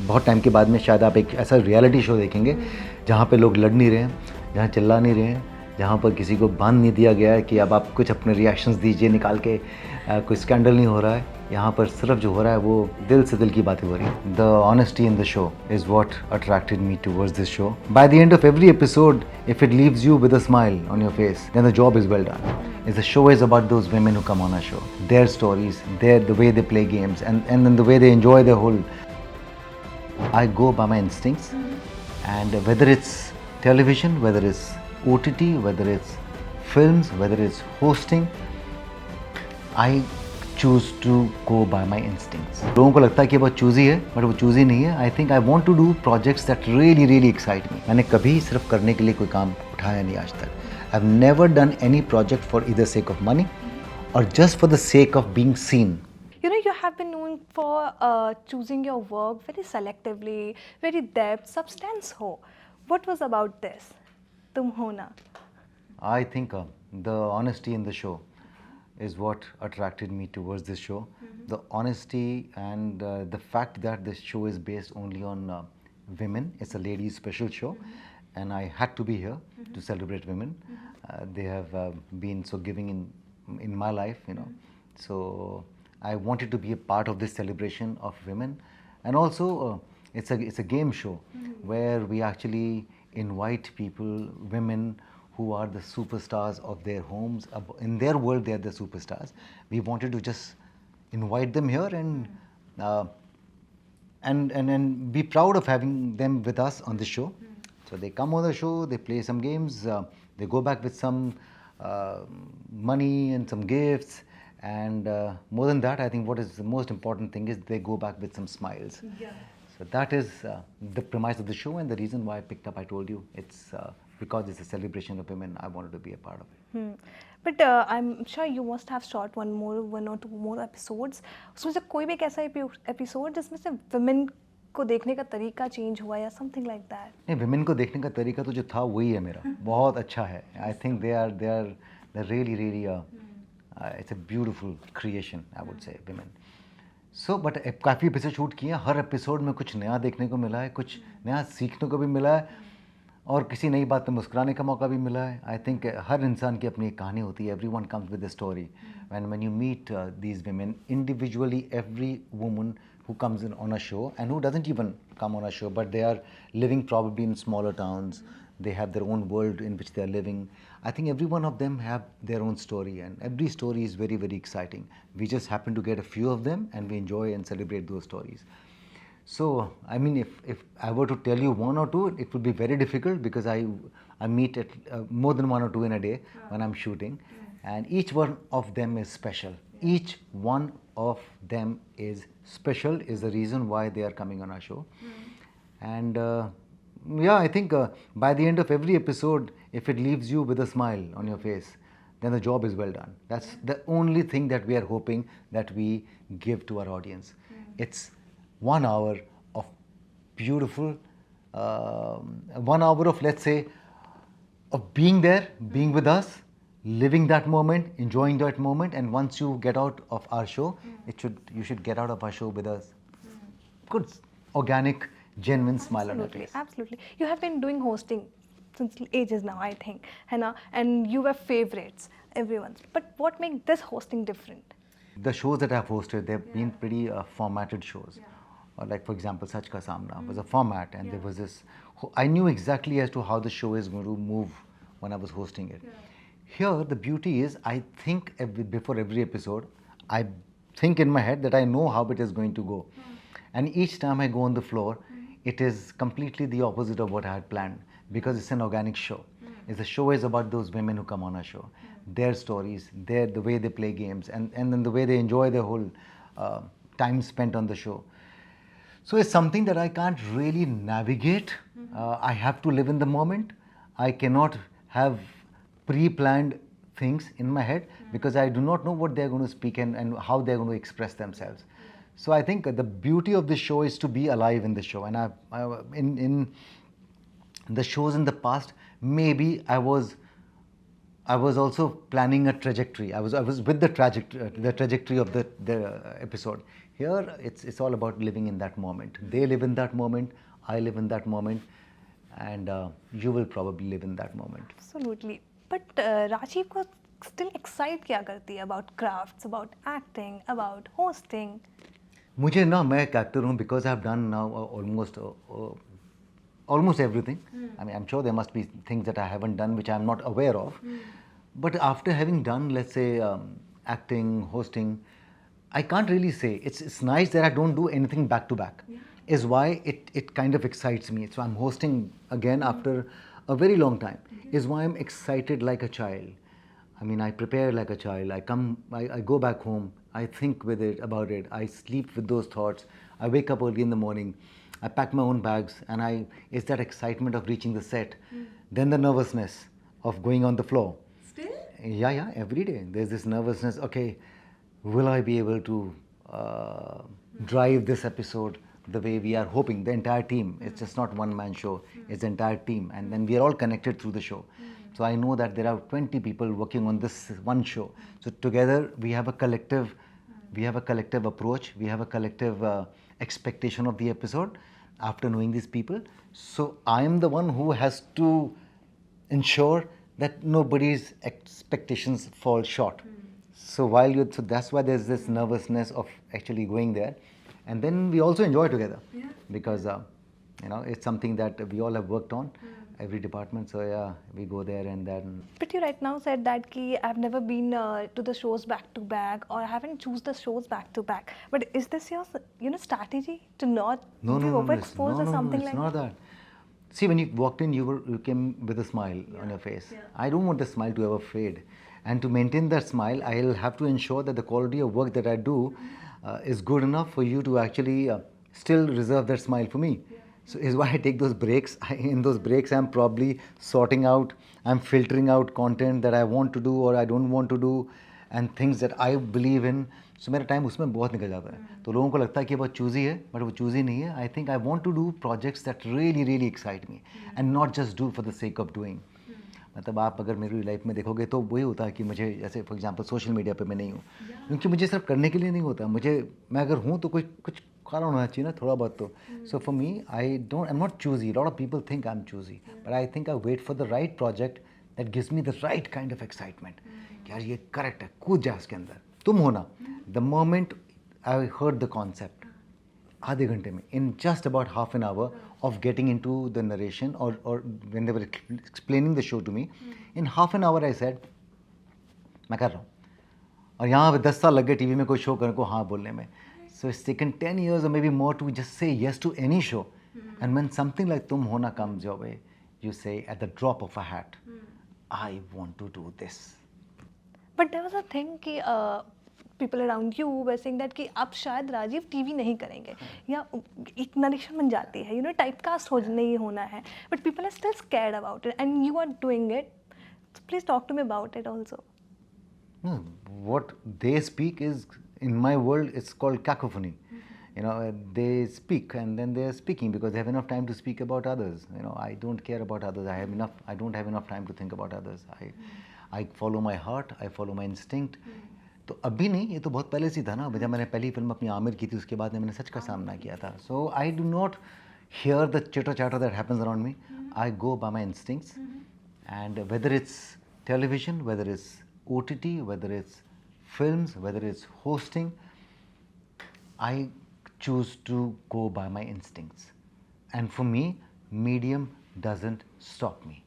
बहुत टाइम के बाद में शायद आप एक ऐसा रियलिटी शो देखेंगे जहाँ पे लोग लड़ नहीं रहे हैं, जहाँ चिल्ला नहीं रहे हैं, जहाँ पर किसी को बांध नहीं दिया गया है कि अब आप कुछ अपने रिएक्शंस दीजिए निकाल के, कोई स्कैंडल नहीं हो रहा है। यहाँ पर सिर्फ जो हो रहा है वो दिल से दिल की बातें हो रही है। The honesty in the show is what attracted me towards this show. By the end of every episode, if it leaves you with a smile on your face, then the job is well done. Is the show is about those women who come on our show, their stories, the way they play games, and then the way they enjoy the whole. I go by my instincts, and whether it's television, whether it's OTT, whether it's films, whether it's hosting, I choose to go by my instincts. लोगों को लगता है कि बहुत choosy है, but वो choosy नहीं है. I think I want to do projects that really excite me. मैंने कभी सिर्फ करने के लिए कोई काम उठाया नहीं आज तक. I've never done any project for either sake of money or just for the sake of being seen. You know, you have been known for choosing your work very selectively, very depth, substance ho. What was about this? Tum ho na. I think the honesty in the show is what attracted me towards this show. The honesty and the fact that this show is based only on women. It's a ladies' special show. And I had to be here to celebrate women. They have been so giving in my life, you know. So I wanted to be a part of this celebration of women, and also it's a game show where we actually invite people, women who are the superstars of their homes. In their world, they are the superstars. We wanted to just invite them here and be proud of having them with us on the show. So they come on the show, they play some games, they go back with some money and some gifts, and more than that, I think what is the most important thing is they go back with some smiles. Yeah. So that is the premise of the show, and the reason why I picked up, I told you, it's because it's a celebration of women. I wanted to be a part of it. But I'm sure you must have shot one or two more episodes. उसमें से कोई भी एक ऐसा episode जिसमें से women को देखने का तरीका चेंज हुआ या समथिंग लाइक दैट? नहीं, विमेन को देखने का तरीका तो जो था वही है मेरा. बहुत अच्छा है. I think they are really it's a beautiful creation, I would say, women. So but काफ़ी एपिसोड शूट किए हैं. हर एपिसोड में कुछ नया देखने को मिला है, कुछ नया सीखने को भी मिला है, और किसी नई बात पे मुस्कुराने का मौका भी मिला है. आई थिंक हर इंसान की अपनी एक कहानी होती है. Every one comes with a story. when you meet these women individually, every woman who comes in on a show and who doesn't even come on a show, but they are living probably in smaller towns, they have their own world in which they are living. I think every one of them have their own story, and every story is very exciting. We just happen to get a few of them and we enjoy and celebrate those stories. So I mean, if I were to tell you one or two, it would be very difficult because I meet at more than one or two in a day when I'm shooting. And each one of them is special. Each one of them is special, is the reason why they are coming on our show. And yeah, I think by the end of every episode, if it leaves you with a smile on your face, then the job is well done. That's the only thing that we are hoping that we give to our audience. It's 1 hour of beautiful, 1 hour of, let's say, of being there, being with us, living that moment, enjoying that moment, and once you get out of our show, you should get out of our show with a good, organic, genuine smile on your face. Absolutely. You have been doing hosting since ages now, I think, Hannah, and you were favorites, everyone's. But what makes this hosting different? The shows that I've hosted, they've been pretty formatted shows. Like, for example, Sach Ka Samna was a format, and there was this. I knew exactly as to how the show is going to move when I was hosting it. Here, the beauty is, I think before every episode, I think in my head that I know how it is going to go. And each time I go on the floor, it is completely the opposite of what I had planned, because it's an organic show. The show is about those women who come on our show, their stories, the way they play games, and then the way they enjoy the whole time spent on the show. So it's something that I can't really navigate. I have to live in the moment. I cannot have pre-planned things in my head because I do not know what they're going to speak and how they're going to express themselves. So I think the beauty of this show is to be alive in the show. And in the shows in the past, maybe I was also planning a trajectory. I was with the trajectory of the episode. Here, it's all about living in that moment. They live in that moment, I live in that moment, and you will probably live in that moment. Absolutely. But Rajiv को still excite क्या करती है about crafts, about acting, about hosting? मुझे ना मैं एक actor हूँ because I've done now almost everything. I mean, I'm sure there must be things that I haven't done which I'm not aware of. But after having done, let's say, acting, hosting, I can't really say. It's nice that I don't do anything back to back. Is why it kind of excites me. So I'm hosting again after a very long time. Is why I'm excited like a child. I mean, I prepare like a child. I go back home. I think about it. I sleep with those thoughts. I wake up early in the morning. I pack my own bags, and it's that excitement of reaching the set. Then the nervousness of going on the floor. Still? Yeah, every day. There's this nervousness. Okay, will I be able to drive this episode the way we are hoping? The entire team. It's just not one man show. It's the entire team, and then we are all connected through the show. So I know that there are 20 people working on this one show. So together we have a collective approach. We have a collective expectation of the episode after knowing these people. So I am the one who has to ensure that nobody's expectations fall short. So that's why there's this nervousness of actually going there, and then we also enjoy together. Yeah. Because it's something that we all have worked on, every department. So yeah, we go there and then. But you right now said that ki I've never been to the shows back to back, or I haven't choose the shows back to back. But is this your strategy to not be overexposed or something it's like not that. See, when you walked in, you came with a smile on your face. Yeah. I don't want the smile to ever fade, and to maintain that smile, I'll have to ensure that the quality of work that I do is good enough for you to actually still reserve that smile for me. So is why I take those breaks. In those breaks, I'm probably sorting out, I'm filtering out content that I want to do or I don't want to do, and things that I believe in. So मेरा time उसमें बहुत निकल जाता है. तो लोगों को लगता है कि बहुत चूजी है, बट वो चूजी नहीं है. I think I want to do projects that really excite me, and not just do for the sake of doing. मतलब आप अगर मेरी लाइफ में देखोगे तो वही होता है कि मुझे, जैसे फॉर एग्जांपल सोशल मीडिया पे मैं नहीं हूँ, क्योंकि मुझे सिर्फ करने के लिए नहीं होता. मैं अगर हूँ तो कुछ कारण होना चाहिए ना, थोड़ा बहुत तो. So for me I am not choosy. Lot of people think I am choosy, but I think I wait for the right project that gives me the right kind of excitement. यार ये correct है, कूद जा इसके अंदर, तुम होना. The moment I heard the concept, आधे घंटे में, in just about half an hour of getting into the narration or when they were explaining the show to me, in half an hour I said, मैं कर रहा हूँ. और यहाँ पे 10 साल लग गए टीवी में कोई शो करने को हाँ बोलने में. So it's taken 10 years or maybe more to just say yes to any show. And when something like Tum Hona comes your way, you say at the drop of a hat, I want to do this. But there was a thing कि people around you were saying that कि अब शायद Rajiv TV नहीं करेंगे, या एक narration बन जाती है, टाइपकास्ट नहीं होना है. But people are still scared about it, and you are doing it. So please talk to me about it also. No, what they speak is, in my world, it's called cacophony. They speak and then they are speaking because they have enough time to speak about others. I don't care about others. I don't have enough time to think about others. I follow my heart. I follow my instinct. तो अभी नहीं, ये तो बहुत पहले से था ना. जब मैंने पहली फिल्म अपनी आमिर की थी, उसके बाद मैंने सच का सामना किया था. So I do not hear the chitter chatter that happens around me. I go by my instincts, and whether it's television, whether it's OTT, whether it's films, whether it's hosting, I choose to go by my instincts. And for me, medium doesn't stop me.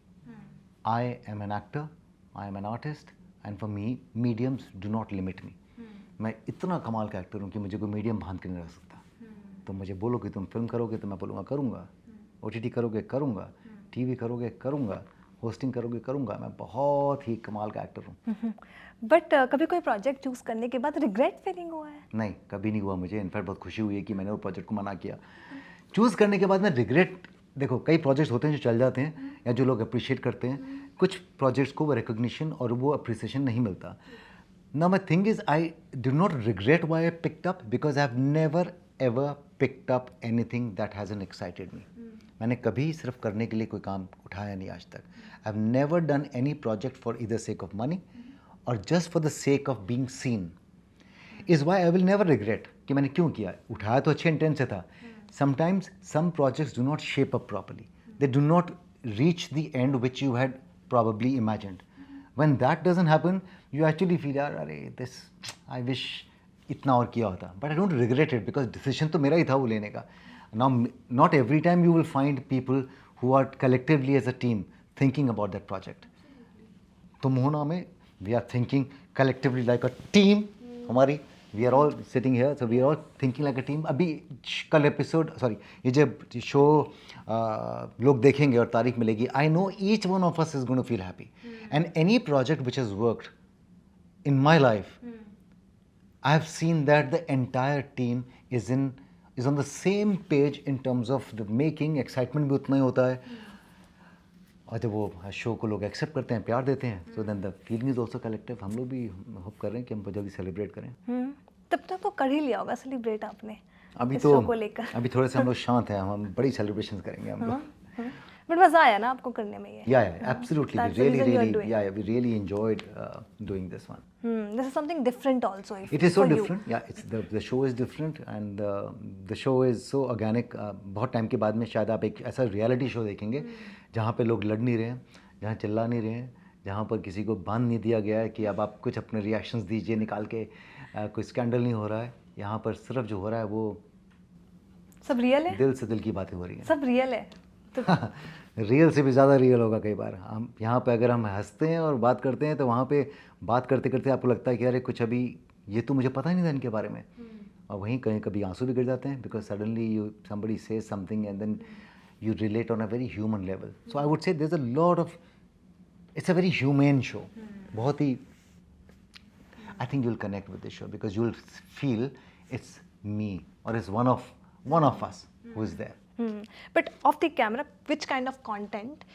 I am an actor, I am an artist, and for me, mediums do not limit me. मैं इतना कमाल का actor हूँ कि मुझे कोई medium बांध के नहीं रख सकता. तुम मुझे बोलो कि तुम फिल्म करोगे तो मैं बोलूँगा करूँगा, OTT करोगे करूँगा, TV करोगे करूँगा, होस्टिंग करोगे करूँगा. मैं बहुत ही कमाल का एक्टर हूँ. बट कभी कोई प्रोजेक्ट चूज करने के बाद रिग्रेट फीलिंग हुआ है? नहीं, कभी नहीं हुआ मुझे. इनफैक्ट बहुत खुशी हुई है कि मैंने वो प्रोजेक्ट को मना किया. चूज़ करने के बाद में रिग्रेट, देखो कई प्रोजेक्ट्स होते हैं जो चल जाते हैं या जो लोग अप्रिशिएट करते हैं. कुछ प्रोजेक्ट्स को वो रिकॉग्निशन और वो अप्रिसिएशन नहीं मिलता. Now my thing is, I do not regret why I picked up, because I have never ever picked up anything that hasn't excited me. मैंने कभी सिर्फ करने के लिए कोई काम उठाया नहीं आज तक. आई have never done any project for either sake of money or just for the sake of being seen. Is why I will never regret कि मैंने क्यों किया, उठाया तो अच्छे इंटेंट से था. Sometimes some projects do not shape up properly. They do not reach the end which you had probably imagined. When that doesn't happen, you actually feel यार अरे this I wish इतना और किया होता. But I don't regret it because decision तो मेरा ही था वो लेने का. Now not every time you will find people who are collectively as a team thinking about that project. तो मोहना में we are thinking collectively like a team. हमारी we are all sitting here, so we are all thinking like a team. अभी कल episode sorry ये जब show लोग देखेंगे और तारीख मिलेगी, I know each one of us is going to feel happy. And any project which has worked in my life, I have seen that the entire team is on the same page in terms of the making. Excitement भी उतना ही होता है. और जब वो show को लोग accept करते हैं, प्यार देते हैं, so then the feeling is also collective. हम लोग भी होप कर रहे हैं कि हम जल्दी सेलिब्रेट करें. तब तक तो कर ही लिया होगा सेलिब्रेट आपने अभी इस तो शो को लेकर. अभी थोड़े से हम लोग शांत हैं, हम बड़ी सेलिब्रेशंस करेंगे हम लोग. बट मजा आया ना आपको करने में ये? Yeah, absolutely. That's We the reason you are doing. we really enjoyed doing this one. This is something different also. It is so for you. different. Yeah, it's the show is different and the show is so organic. बहुत time के बाद में शायद आप एक ऐसा reality show देखेंगे जहाँ पे लोग लड़ नहीं रहे हैं, जहाँ चिल्ला नहीं रहे हैं, जहाँ पर किसी को बांध नहीं दिया गया है कि अब आप कुछ अपने रिएक्शंस दीजिए निकाल के. कोई स्कैंडल नहीं हो रहा है यहाँ पर. सिर्फ जो हो रहा है वो सब रियल है. दिल से दिल की बातें हो रही हैं. सब रियल है तो रियल से भी ज़्यादा रियल होगा कई बार. हम यहाँ पे अगर हम हंसते हैं और बात करते हैं तो वहाँ पे बात करते करते आपको लगता है कि अरे कुछ अभी ये तो मुझे पता ही नहीं था इनके बारे में. और वहीं कहीं कभी आंसू भी गिर जाते हैं because suddenly you somebody says something and then you relate on a very human level. So I would say there's a lot of, it's a very humane show. बहुत ही, I think you'll connect with this show because you'll feel it's me or it's one of us who is there. But off the camera, which kind of content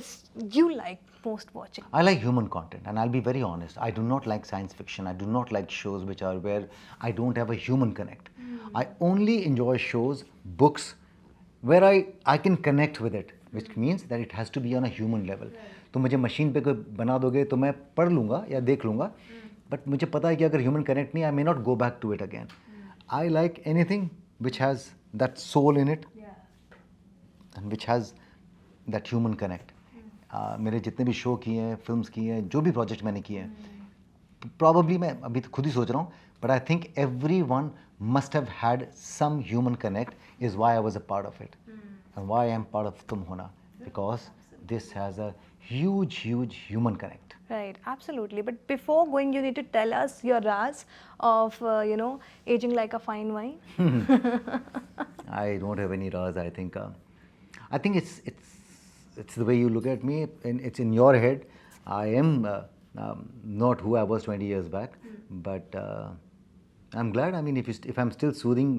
is you like most watching? I like human content and I'll be very honest. I do not like science fiction. I do not like shows which are where I don't have a human connect. I only enjoy shows, books, where I can connect with it, which means that it has to be on a human level. तो मुझे machine पे कोई बना दोगे तो मैं पढ़ लूँगा या देख लूँगा, बट मुझे पता है कि अगर ह्यूमन कनेक्ट नहीं, I may not go back to it again. I like anything which has that soul in it and which has that human connect. मेरे जितने भी शो किए हैं, फिल्म्स किए हैं, जो भी प्रोजेक्ट मैंने किए हैं, प्रॉबली मैं अभी तो खुद ही सोच रहा हूँ, but I think every one must have had some human connect is why I was a part of it and why I am part of Tum Hona, because this has a huge human connect. Right, absolutely. But before going, you need to tell us your raz of aging like a fine wine. I don't have any raz. I think it's the way you look at me and it's in your head. I am not who I was 20 years back, but I'm glad. I mean, if I'm still soothing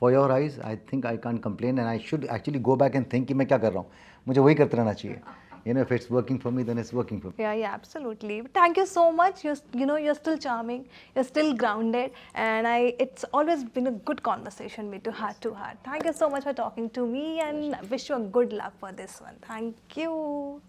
for your eyes, I think I can't complain, and I should actually go back and think कि मैं क्या कर रहा हूँ. मुझे वही करते रहना चाहिए. If it's working for me, then it's working for me. Yeah, absolutely. But thank you so much. You're still charming. You're still grounded, and it's always been a good conversation with you, heart to heart. Thank you so much for talking to me, and I wish you a good luck for this one. Thank you.